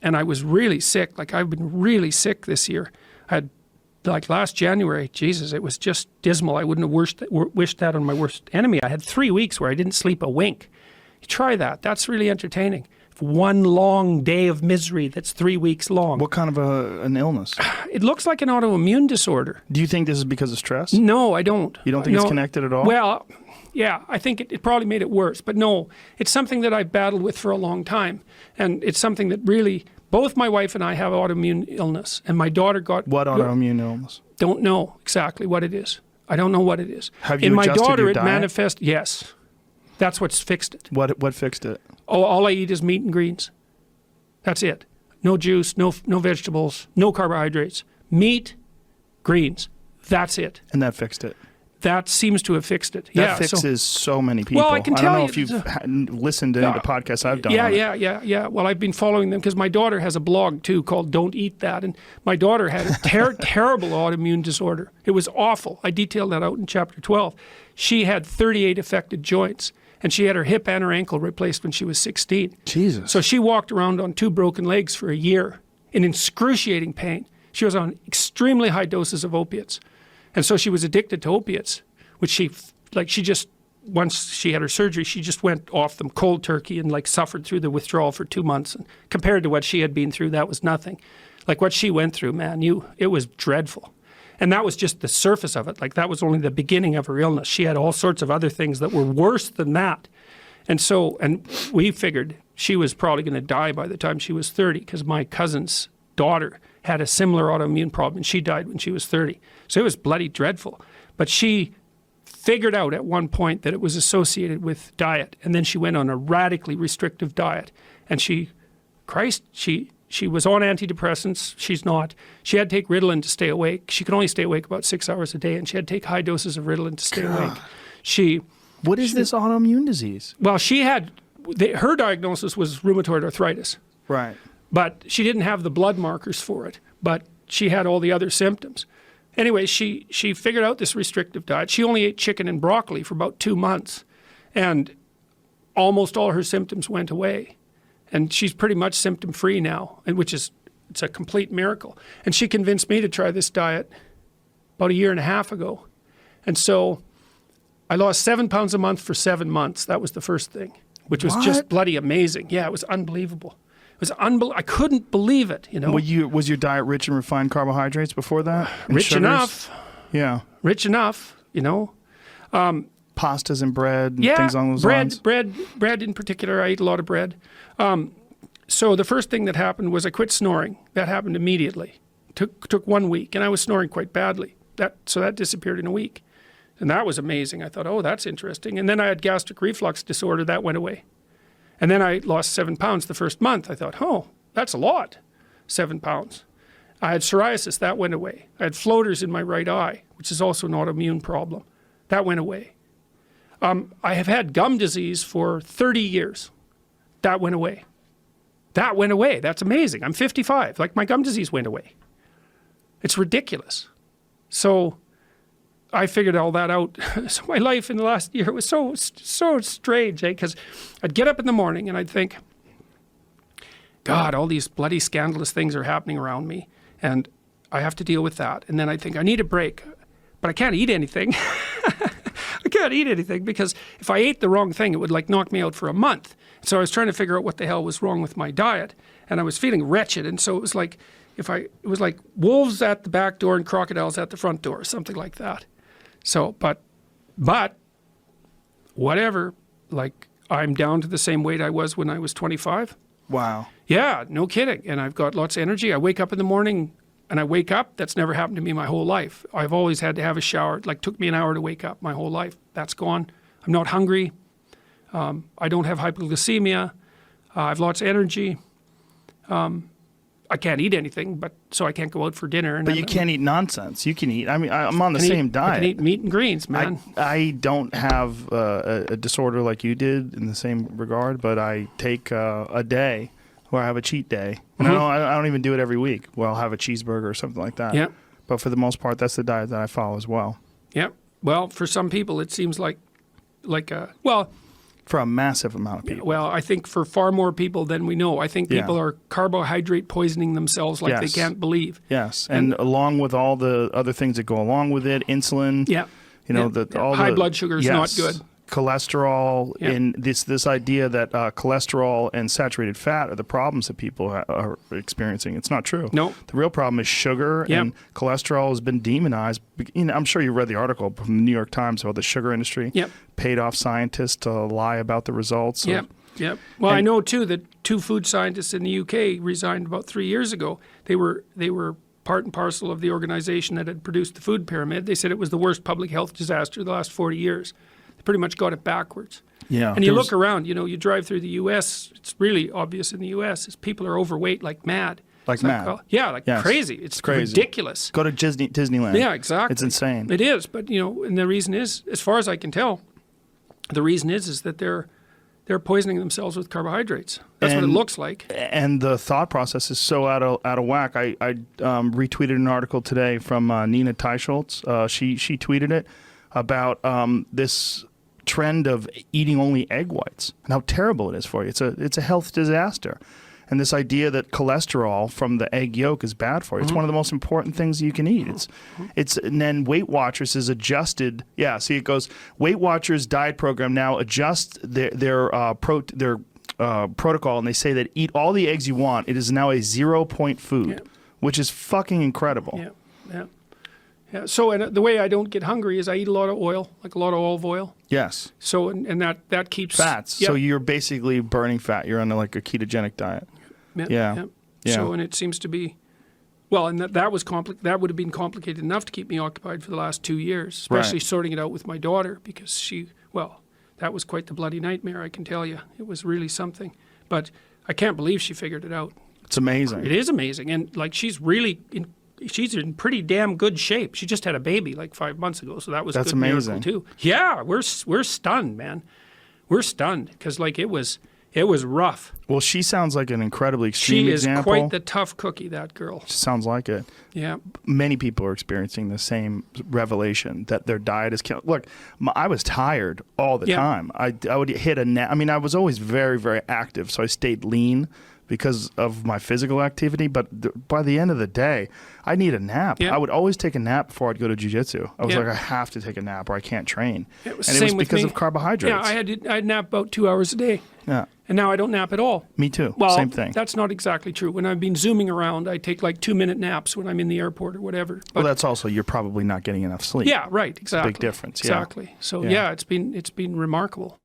and I was really sick. Like, I've been really sick this year. I had, like, last January, Jesus, it was just dismal. I wouldn't have wished that on my worst enemy. I had 3 weeks where I didn't sleep a wink. You try that. That's really entertaining. One long day of misery that's 3 weeks long. What kind of an illness? It looks like an autoimmune disorder. Do you think this is because of stress? No, I don't. You don't think it's connected at all? Well, yeah, I think it probably made it worse. But no, it's something that I've battled with for a long time. And it's something that really, both my wife and I have autoimmune illness. And my daughter got... What autoimmune illness? Don't know exactly what it is. I don't know what it is. Have you adjusted your diet? In my daughter, it manifests... Yes. That's what's fixed it. What fixed it? Oh, all I eat is meat and greens. That's it. No juice, no vegetables, no carbohydrates. Meat, greens. That's it. And that fixed it? That seems to have fixed it. That fixes so many people. Well, I can tell you... I don't know if you've listened to any of the podcasts I've done. Yeah. Well, I've been following them because my daughter has a blog, too, called Don't Eat That. And my daughter had a terrible autoimmune disorder. It was awful. I detailed that out in Chapter 12. She had 38 affected joints. And she had her hip and her ankle replaced when she was 16. Jesus. So she walked around on 2 broken legs for a year in excruciating pain. She was on extremely high doses of opiates. And so she was addicted to opiates, which she just, once she had her surgery, she just went off them cold turkey and like suffered through the withdrawal for 2 months. And compared to what she had been through, that was nothing. Like what she went through, man, it was dreadful. And that was just the surface of it. Like that was only the beginning of her illness. She had all sorts of other things that were worse than that. And so, and we figured she was probably going to die by the time she was 30 because my cousin's daughter had a similar autoimmune problem and she died when she was 30. So it was bloody dreadful. But she figured out at one point that it was associated with diet. And then she went on a radically restrictive diet. And she was on antidepressants. She's not. She had to take Ritalin to stay awake. She could only stay awake about 6 hours a day, and she had to take high doses of Ritalin to stay awake. What is this autoimmune disease? Well, her diagnosis was rheumatoid arthritis. Right. But she didn't have the blood markers for it, but she had all the other symptoms. Anyway, she figured out this restrictive diet. She only ate chicken and broccoli for about 2 months, and almost all her symptoms went away. And she's pretty much symptom-free now, and it's a complete miracle. And she convinced me to try this diet about 1.5 years ago. And so I lost 7 pounds a month for 7 months. That was the first thing, which was just bloody amazing. Yeah, it was unbelievable. I couldn't believe it, you know. Was your diet rich in refined carbohydrates before that? Rich enough. Yeah. Rich enough, you know. Pastas and bread and things along those lines? Bread in particular. I ate a lot of bread. So the first thing that happened was I quit snoring. That happened immediately. Took 1 week, and I was snoring quite badly. So that disappeared in a week. And that was amazing. I thought, oh, that's interesting. And then I had gastric reflux disorder. That went away. And then I lost 7 pounds the first month. I thought, oh, that's a lot, 7 pounds. I had psoriasis. That went away. I had floaters in my right eye, which is also an autoimmune problem. That went away. I have had gum disease for 30 years. That went away. That went away. That's amazing. I'm 55. Like, my gum disease went away. It's ridiculous. So I figured all that out. So my life in the last year was so strange, because I'd get up in the morning and I'd think, God, all these bloody scandalous things are happening around me, and I have to deal with that. And then I'd think, I need a break, but I can't eat anything. I can't eat anything because if I ate the wrong thing, it would like knock me out for a month. So I was trying to figure out what the hell was wrong with my diet, and I was feeling wretched. And so it was like it was like wolves at the back door and crocodiles at the front door, something like that. So, but whatever, like, I'm down to the same weight I was when I was 25. Wow. Yeah, no kidding. And I've got lots of energy. I wake up in the morning and I wake up. That's never happened to me my whole life. I've always had to have a shower. It took me an hour to wake up my whole life. That's gone. I'm not hungry. I don't have hypoglycemia. I have lots of energy. I can't eat anything, so I can't go out for dinner. But you can't eat nonsense. You can eat. I mean, I'm on the same diet. I can eat meat and greens, man. I don't have a disorder like you did in the same regard, but I take a day where I have a cheat day. And I don't even do it every week where I'll have a cheeseburger or something like that. Yeah. But for the most part, that's the diet that I follow as well. Yeah. Well, for some people, it seems like well, For a massive amount of people. Well, I think for far more people than we know. I think people are carbohydrate poisoning themselves like they can't believe. Yes, and along with all the other things that go along with it, insulin. Yeah. You know, all high the blood sugar is not good. Cholesterol, and this idea that cholesterol and saturated fat are the problems that people are experiencing. It's not true. No. The real problem is sugar, and cholesterol has been demonized. You know, I'm sure you read the article from the New York Times about the sugar industry. Paid off scientists to lie about the results. Well, I know too that 2 food scientists in the UK resigned about 3 years ago. They were part and parcel of the organization that had produced the food pyramid. They said it was the worst public health disaster of the last 40 years. Pretty much got it backwards. Yeah. And you look around, you know, you drive through the U.S., it's really obvious in the U.S. is people are overweight like mad. Like mad. Crazy. It's crazy. Ridiculous. Go to Disneyland. Yeah, exactly. It's insane. It is, but you know, and the reason is, as far as I can tell, the reason is that they're poisoning themselves with carbohydrates. That's what it looks like. And the thought process is so out of whack. I retweeted an article today from Nina Teicholz. She tweeted it about this trend of eating only egg whites and how terrible it is for you. It's a health disaster. And this idea that cholesterol from the egg yolk is bad for you. It's one of the most important things you can eat. And then Weight Watchers has adjusted. Yeah, see, it goes, Weight Watchers diet program now adjusts their protocol, and they say that eat all the eggs you want. It is now a 0-point food, which is fucking incredible. Yeah. So, and the way I don't get hungry is I eat a lot of oil, like a lot of olive oil. Yes. So, and that keeps fats. So you're basically burning fat. You're on like a ketogenic diet. Yeah. So, and it seems to be, well, and that was that would have been complicated enough to keep me occupied for the last 2 years, especially sorting it out with my daughter, because that was quite the bloody nightmare, I can tell you. It was really something. But I can't believe she figured it out. It's amazing. It is amazing. And like she's in pretty damn good shape. She just had a baby like 5 months ago, so that was a good miracle too. Yeah, we're stunned, man. We're stunned because like it was rough. Well, she sounds like an incredibly extreme example. She is quite the tough cookie, that girl. Sounds like it. Yeah. Many people are experiencing the same revelation that their diet is killing. Look, I was tired all the time. I would hit a nap. I mean, I was always very, very active, so I stayed lean because of my physical activity, but by the end of the day, I need a nap. I would always take a nap before I'd go to jiu-jitsu. I was like, I have to take a nap or I can't train. It was because of carbohydrates. Yeah, I'd nap about 2 hours a day. Yeah. And now I don't nap at all. Me too. Well, same thing. That's not exactly true. When I've been zooming around, I take like 2-minute naps when I'm in the airport or whatever. Well, that's also, you're probably not getting enough sleep. Yeah, right, exactly. Big difference. Exactly. So yeah, it's been remarkable.